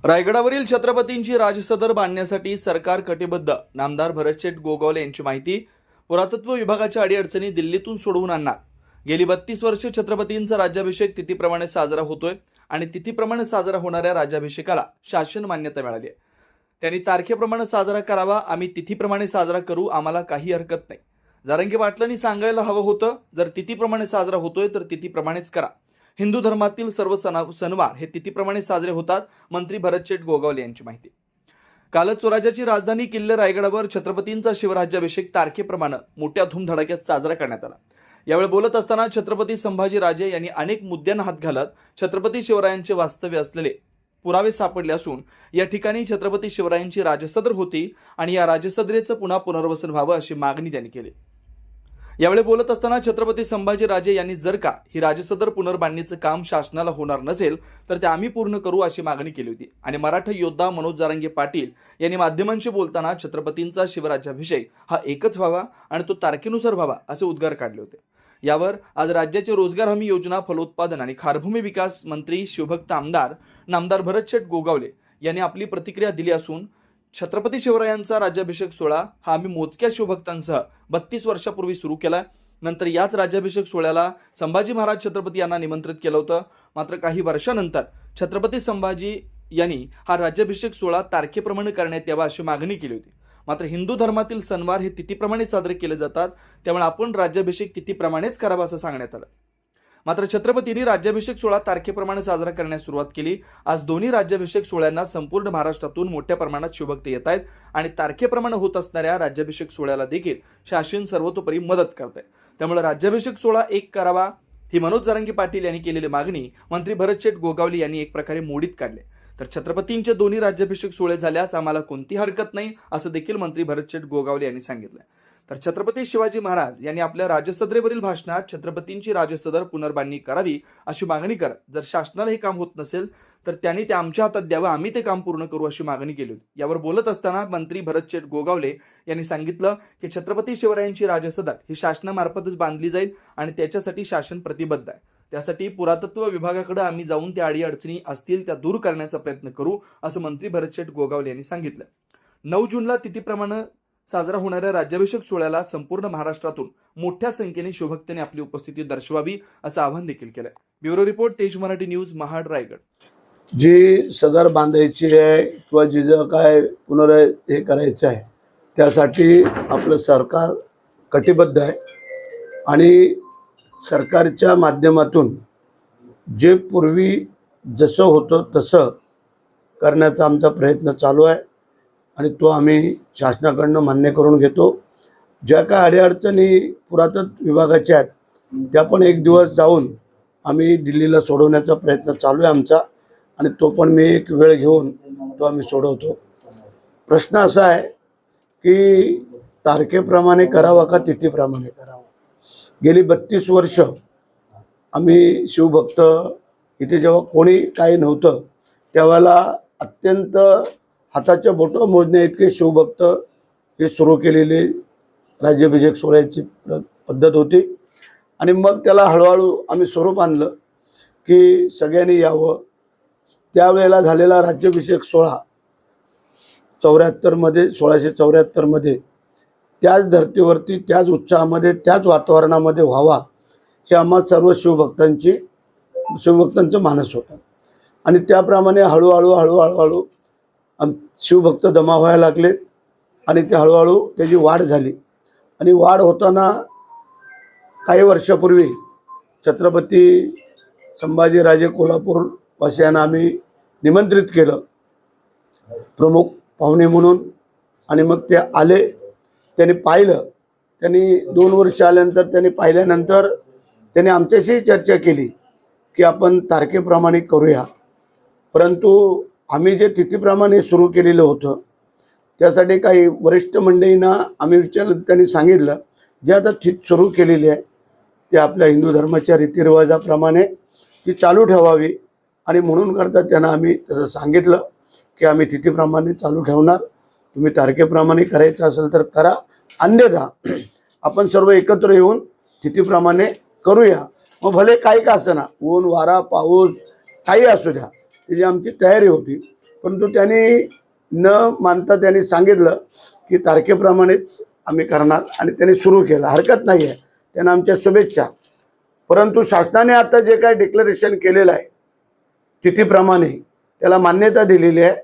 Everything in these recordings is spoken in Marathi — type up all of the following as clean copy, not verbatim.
रायगडावरील छत्रपतींची राजसदर बांधण्यासाठी सरकार कटिबद्ध. नामदार भरतशेठ गोगावले यांची माहिती. पुरातत्व विभागाच्या अडीअडचणी दिल्लीतून सोडवून आणणार. गेली 32 वर्ष छत्रपतींचा राज्याभिषेक तिथीप्रमाणे साजरा होतोय आणि तिथीप्रमाणे साजरा होणाऱ्या राज्याभिषेकाला शासन मान्यता मिळाली आहे. त्यांनी तारखेप्रमाणे साजरा करावा. आम्ही तिथीप्रमाणे साजरा करू, आम्हाला काही हरकत नाही. जरांगे पाटलांनी सांगायला हवं होतं, जर तिथीप्रमाणे साजरा होतोय तर तिथीप्रमाणेच करा. हिंदू धर्मातील सर्व सणवार हे तिथीप्रमाणे साजरे होतात. मंत्री भरतशेठ गोगावले यांची माहिती. कालच स्वराज्याची राजधानी किल्ले रायगडावर छत्रपतींचा शिवराज्याभिषेक तारखेप्रमाणे मोठ्या धूमधडाक्यात साजरा करण्यात आला. यावेळी बोलत असताना छत्रपती संभाजी राजे यांनी अनेक मुद्द्यांना हात घालत छत्रपती शिवरायांचे वास्तव्य असलेले पुरावे सापडले असून या ठिकाणी छत्रपती शिवरायांची राजसदर होती आणि या राजसदरेचं पुन्हा पुनर्वसन व्हावं अशी मागणी त्यांनी केली. यावेळी बोलत असताना छत्रपती संभाजी राजे यांनी जर का ही राजसदर पुनर्बांधणीचं काम शासनाला होणार नसेल तर ते आम्ही पूर्ण करू अशी मागणी केली होती. आणि मराठा योद्धा मनोज जरांगे पाटील यांनी माध्यमांशी बोलताना छत्रपतींचा शिवराज्याभिषेक हा एकच व्हावा आणि तो तारखेनुसार व्हावा असे उद्गार काढले होते. यावर आज राज्याचे रोजगार हमी योजना, फलोत्पादन आणि खारभूमी विकास मंत्री शिवभक्त नामदार भरतशेठ गोगावले यांनी आपली प्रतिक्रिया दिली असून छत्रपती शिवरायांचा राज्याभिषेक सोहळा हा आम्ही मोजक्या शिवभक्तांसह 32 वर्षापूर्वी सुरू केला. नंतर याच राज्याभिषेक सोहळ्याला संभाजी महाराज छत्रपती यांना निमंत्रित केलं होतं. मात्र काही वर्षानंतर छत्रपती संभाजी यांनी हा राज्याभिषेक सोहळा तारखेप्रमाणे करण्यात यावा अशी मागणी केली होती. मात्र हिंदू धर्मातील सणवार हे तिथीप्रमाणे साजरे केले जातात, त्यामुळे आपण राज्याभिषेक तिथीप्रमाणेच करावा असं सांगण्यात आलं. मात्र छत्रपतींनी राज्याभिषेक सोहळा तारखेप्रमाणे साजरा करण्यास सुरुवात केली. आज दोन्ही राज्याभिषेक सोहळ्यांना संपूर्ण महाराष्ट्रातून मोठ्या प्रमाणात शिवभक्त येत आहेत आणि तारखेप्रमाणे होत असणाऱ्या राज्याभिषेक सोहळ्याला देखील शासन सर्वतोपरी मदत करत आहे. त्यामुळे राज्याभिषेक सोहळा एक करावा ही मनोज जरांगे पाटील यांनी केलेली मागणी मंत्री भरतशेठ गोगावले यांनी एक प्रकारे मोडीत काढले. तर छत्रपतींचे दोन्ही राज्याभिषेक सोहळे झाल्यास आम्हाला कोणतीही हरकत नाही असं देखील मंत्री भरतशेठ गोगावले यांनी सांगितलं. तर छत्रपती शिवाजी महाराज यांनी आपल्या राजसदरेवरील भाषणात छत्रपतींची राजसदर पुनर्बांधणी करावी अशी मागणी करत जर शासनाला हे काम होत नसेल तर त्यांनी ते आमच्या हातात द्यावं, आम्ही ते काम पूर्ण करू अशी मागणी केली होती. यावर बोलत असताना मंत्री भरतशेठ गोगावले यांनी सांगितलं की छत्रपती शिवरायांची राजसदर ही शासनामार्फतच बांधली जाईल आणि त्याच्यासाठी शासन प्रतिबद्ध आहे. त्यासाठी पुरातत्व विभागाकडे आम्ही जाऊन त्या अडीअडचणी असतील त्या दूर करण्याचा प्रयत्न करू असं मंत्री भरतशेठ गोगावले यांनी सांगितलं. 9 जूनला तिथीप्रमाणे साजरा होणाऱ्या राज्याभिषेक सोहळ्याला संपूर्ण महाराष्ट्रातून मोठ्या संख्येने शिवभक्तांनी आपली उपस्थिती दर्शवावी असं आवाहन देखील केलंय. ब्युरो रिपोर्ट, तेज मराठी न्यूज, महाड, रायगड. जी सदर बांधायची आहे किंवा जिचं काय हे करायचं आहे त्यासाठी आपलं सरकार कटिबद्ध आहे आणि सरकारच्या माध्यमातून जे पूर्वी जसं होतं तसं करण्याचा आमचा प्रयत्न चालू आहे आणि तो आम्ही शासनाकडनं मान्य करून घेतो. ज्या काय अडीअडचणी पुरातत्व विभागाच्या आहेत त्या पण एक दिवस जाऊन आम्ही दिल्लीला सोडवण्याचा प्रयत्न चालू आहे आमचा आणि तो पण मी एक वेळ घेऊन तो आम्ही सोडवतो. प्रश्न असा आहे की तारखेप्रमाणे करावा का तिथीप्रमाणे करावा. गेली 32 वर्ष आम्ही शिवभक्त इथे जेव्हा कोणी काही नव्हतं त्यावेळेला अत्यंत हाताच्या बोटं मोजण्या इतके शिवभक्त हे सुरू केलेले राज्याभिषेक सोहळ्याची पद्धत होती आणि मग त्याला हळूहळू आम्ही स्वरूप आणलं की सगळ्यांनी यावं. त्यावेळेला झालेला राज्याभिषेक सोहळा 1674 त्याच धर्तीवरती, त्याच उत्साहामध्ये, त्याच वातावरणामध्ये व्हावा हे आम्हा सर्व शिवभक्तांचं मानस होतं आणि त्याप्रमाणे हळूहळू शिवभक्त जमा व्हायला लागले आणि ते हळूहळू त्याची वाढ झाली आणि वाढ होताना काही वर्षापूर्वी छत्रपती संभाजीराजे कोल्हापूर वासियांना आम्ही निमंत्रित केलं प्रमुख पाहुणे म्हणून आणि मग ते आले. त्यांनी पाहिलं. त्यांनी 2 वर्ष आल्यानंतर त्यांनी पाहिल्यानंतर त्यांनी आमच्याशी चर्चा केली की आपण तारखेप्रमाणे करूया. परंतु आम्ही जे तिथीप्रमाणे सुरू केलेलं होतं त्यासाठी काही वरिष्ठ मंडळींना आम्ही विचारलं. त्यांनी सांगितलं जे आता सुरू केलेली आहे ते आपल्या हिंदू धर्माच्या रीतिरिवाजाप्रमाणे ती चालू ठेवावी आणि म्हणून करता त्यांना आम्ही तसं सांगितलं की आम्ही तिथीप्रमाणे चालू ठेवणार, तुम्ही तारखेप्रमाणे करायचं असेल तर करा, अन्यथा आपण सर्व एकत्र येऊन तिथीप्रमाणे करूया. मग भले काही का असेना, ऊन वारा पाऊस काही असू द्या, त्याची आमची तयारी होती. परंतु त्यांनी न मानता त्यांनी सांगितलं की तारखेप्रमाणेच आम्ही करणार आणि त्यांनी सुरू केलं. हरकत नाही आहे, त्यांना आमच्या शुभेच्छा. परंतु शासनाने आता जे काय डिक्लेरेशन केलेलं आहे तिथीप्रमाणे त्याला मान्यता दिलेली आहे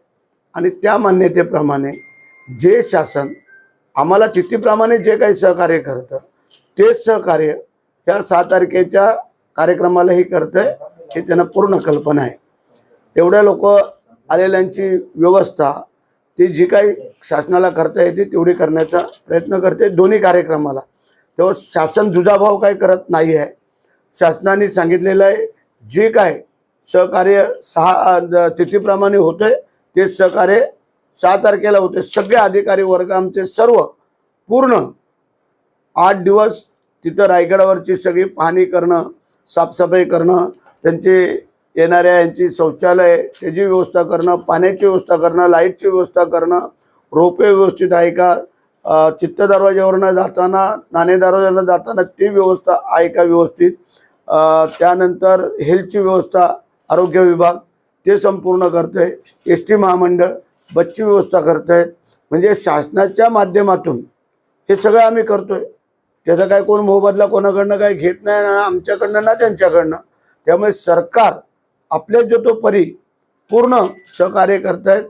आणि त्या मान्यतेप्रमाणे जे शासन आम्हाला तिथीप्रमाणे जे काही सहकार्य करतं तेच सहकार्य ह्या 6 तारखेच्या कार्यक्रमालाही करतं आहे, हे त्यांना पूर्ण कल्पना आहे. एवढ्या लोक आलेल्यांची व्यवस्था ती जी काही शासनाला करता येते तेवढी करण्याचा प्रयत्न करते दोन्ही कार्यक्रमाला. तेव्हा शासन दुजाभाव काही करत नाही आहे. शासनाने सांगितलेलं आहे जे काय सहकार्य 6 तिथीप्रमाणे होतंय ते सहकार्य 6 तारखेला होते. सगळे अधिकारी वर्ग आमचे सर्व पूर्ण 8 दिवस तिथं रायगडावरची सगळी पाहणी करणं, साफसफाई करणं, त्यांचे येणाऱ्या यांची शौचालय त्याची व्यवस्था करणं, पाण्याची व्यवस्था करणं, लाईटची व्यवस्था करणं, रोपे व्यवस्थित आहे का, चित्त दरवाज्यावरनं जाताना नाणे दरवाज्यावरनं जाताना ती व्यवस्था आहे का व्यवस्थित, त्यानंतर हेल्थची व्यवस्था आरोग्य विभाग ते संपूर्ण करतं आहे. एस टी महामंडळ बसची व्यवस्था करत आहेत. म्हणजे शासनाच्या माध्यमातून हे सगळं आम्ही करतोय. त्याचा काय कोण मोबदला कोणाकडनं काही घेत नाही, ना आमच्याकडनं ना त्यांच्याकडनं. त्यामुळे सरकार आपल्या जो तो परी पूर्ण सहकार्य करत आहेत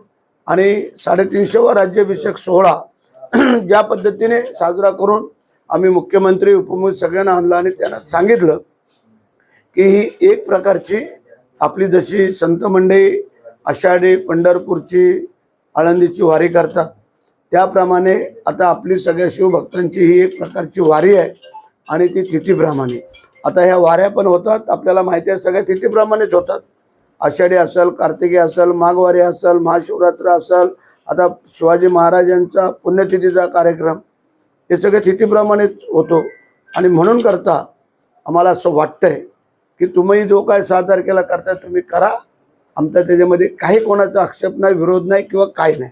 आणि 350वा राज्याभिषेक सोहळा ज्या पद्धतीने साजरा करून आम्ही मुख्यमंत्री उपमुख्यमंत्री सगळ्यांना आणला आणि त्यांना सांगितलं की ही एक प्रकारची आपली जशी संत मंडळी आषाढी पंढरपूरची आळंदीची वारी करतात त्याप्रमाणे आता आपली सगळ्या शिवभक्तांची ही एक प्रकारची वारी आहे आणि ती तिथीप्रमाणे. आता ह्या वाऱ्या पण होतात, आपल्याला माहिती आहे सगळ्या तिथीप्रमाणेच होतात. आषाढी असेल, कार्तिकी असेल, माघवारी असेल, महाशिवरात्र असेल, आता शिवाजी महाराजांचा पुण्यतिथीचा कार्यक्रम, हे सगळे तिथीप्रमाणेच होतो. आणि म्हणून करता आम्हाला असं वाटतंय की तुम्ही जो काय 6 तारखेला करताय तुम्ही करा. आमचा त्याच्यामध्ये काही कोणाचा आक्षेप नाही, विरोध नाही किंवा काही नाही.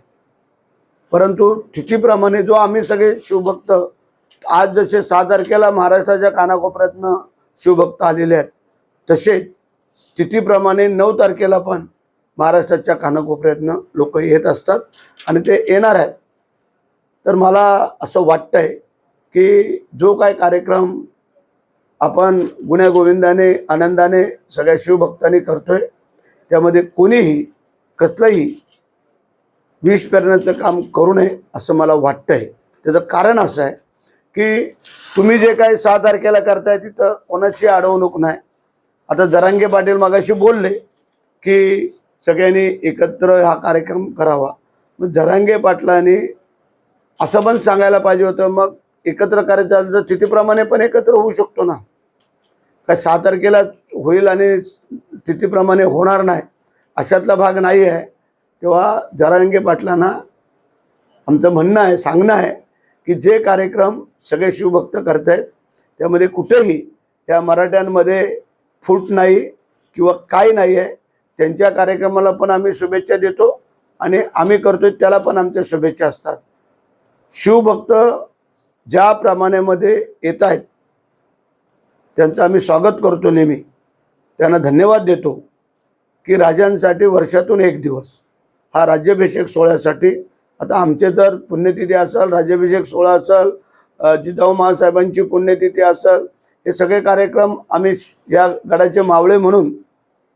परंतु तिथीप्रमाणे जो आम्ही सगळे शिवभक्त आज जसे 6 तारखेला महाराष्ट्राच्या कानाकोपऱ्यातनं शिवभक्त आलेले आहेत तसेच तिथीप्रमाणे 9 तारखेला पण महाराष्ट्राच्या कानाकोपऱ्यातनं लोक येत असतात आणि ते येणार आहेत. तर मला असं वाटतंय की जो काय कार्यक्रम आपण गुण्यागोविंदाने आनंदाने सगळ्या शिवभक्तांनी करतोय त्यामध्ये कोणीही कसलंही विष पेरण्याचं काम करू नये असं मला वाटतंय. त्याचं कारण असं आहे की तुम्ही जे काही 6 तारखेला करताय तिथं कोणाची अडवणूक नाही. आता जरांगे पाटील मगाशी बोलले की सगळ्यांनी एकत्र हा कार्यक्रम करावा. मग जरांगे पाटलांनी असं पण सांगायला पाहिजे होतं मग एकत्र करायचं असेल तर तिथीप्रमाणे पण एकत्र होऊ शकतो ना. काय 6 तारखेला होईल आणि तिथीप्रमाणे होणार नाही अशातला भाग नाही आहे. तेव्हा जरांगे पाटलांना आमचं म्हणणं आहे, सांगणं आहे की जे कार्यक्रम सगळे शिवभक्त करतायत त्यामध्ये कुठेही त्या मराठ्यांमध्ये फूट नाही किंवा काही नाही आहे. त्यांच्या कार्यक्रमाला पण आम्ही शुभेच्छा देतो आणि आम्ही करतोय त्याला पण आमच्या शुभेच्छा असतात. शिवभक्त ज्या प्रमाणामध्ये येत आहेत त्यांचं आम्ही स्वागत करतो, नेहमी त्यांना धन्यवाद देतो की राजांसाठी वर्षातून 1 दिवस हा राज्याभिषेक सोहळ्यासाठी. आता आमचे तर पुण्यतिथी असेल, राज्याभिषेक सोहळा असेल, जिजाऊ महासाहेबांची पुण्यतिथी असेल, हे सगळे कार्यक्रम आम्ही या गडाचे मावळे म्हणून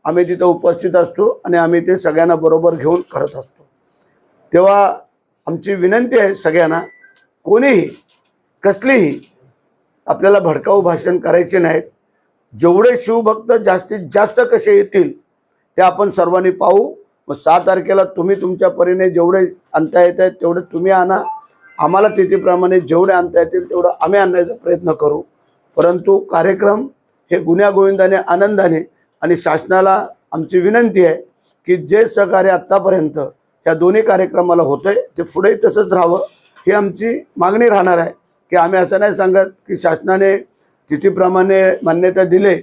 आम्ही तिथं उपस्थित असतो आणि आम्ही ते सगळ्यांना बरोबर घेऊन करत असतो. तेव्हा आमची विनंती आहे सगळ्यांना, कोणीही कसलीही आपल्याला भडकाऊ भाषण करायचे नाहीत. जेवढे शिवभक्त जास्तीत जास्त कसे येतील ते आपण सर्वांनी पाहू. मग 6 तारखेला तुम्ही तुमच्या परीने जेवढे आणता येत आहेत तेवढे तुम्ही आणा. आम्हाला तिथीप्रमाणे जेवढे आणता येतील तेवढं आम्ही आणण्याचा प्रयत्न करू. परंतु कार्यक्रम हे गुण्यागोविंदाने आनंदाने आणि शासनाला आमची विनंती आहे की जे सहकार्य आत्तापर्यंत ह्या दोन्ही कार्यक्रमाला होतं आहे ते पुढेही तसंच राहावं ही आमची मागणी राहणार आहे. की आम्ही असं नाही सांगत की शासनाने तिथीप्रमाणे मान्यता दिले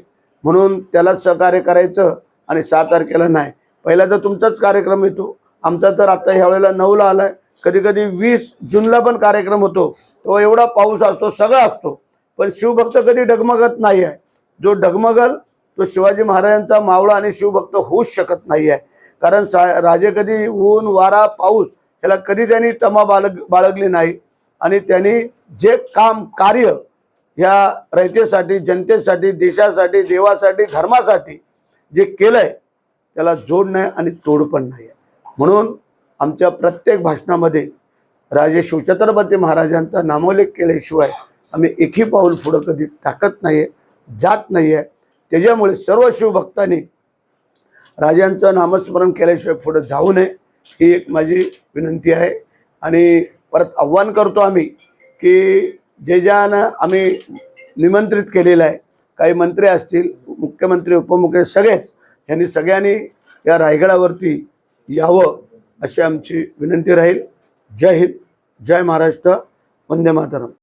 म्हणून त्यालाच सहकार्य करायचं आणि 6 तारखेला नाही. पहिला तर तुमचाच कार्यक्रम येतो, आमचा तर आता ह्या वेळेला 9ला आला आहे. कधी कधी 20 जूनला पण कार्यक्रम होतो. तो एवढा पाऊस असतो, सगळं असतो, पण शिवभक्त कधी डगमगत नाही आहे. जो डगमगल तो शिवाजी महाराजांचा मावळा आणि शिवभक्त होऊच शकत नाही आहे. कारण राजे कधी ऊन वारा पाऊस याला कधी त्यांनी तमा बाळगली नाही आणि त्यांनी जे काम कार्य ह्या रयतेसाठी, जनतेसाठी, देशासाठी, देवासाठी, धर्मासाठी जे केलंय त्याला जोड नाही आणि तोड पण नाही. म्हणून आमच्या प्रत्येक भाषणामध्ये राजे शिवछत्रपती महाराजांचा नामोल्लेख केल्याशिवाय आम्ही एकही पाऊल पुढं कधी टाकत नाहीये, जात नाहीये. त्याच्यामुळे सर्व शिवभक्तांनी राजांचं नामस्मरण केल्याशिवाय पुढे जाऊ नये ही एक माझी विनंती आहे. आणि परत आव्हान करतो आम्ही की जे ज्यानं आम्ही निमंत्रित केलेलं आहे, काही मंत्री असतील, मुख्यमंत्री, उपमुख्यमंत्री, सगळेच यांनी सगळ्यांनी या रायगडावरती यावं अशी आमची विनंती राहील. जय हिंद, जय महाराष्ट्र, वंदे मातरम.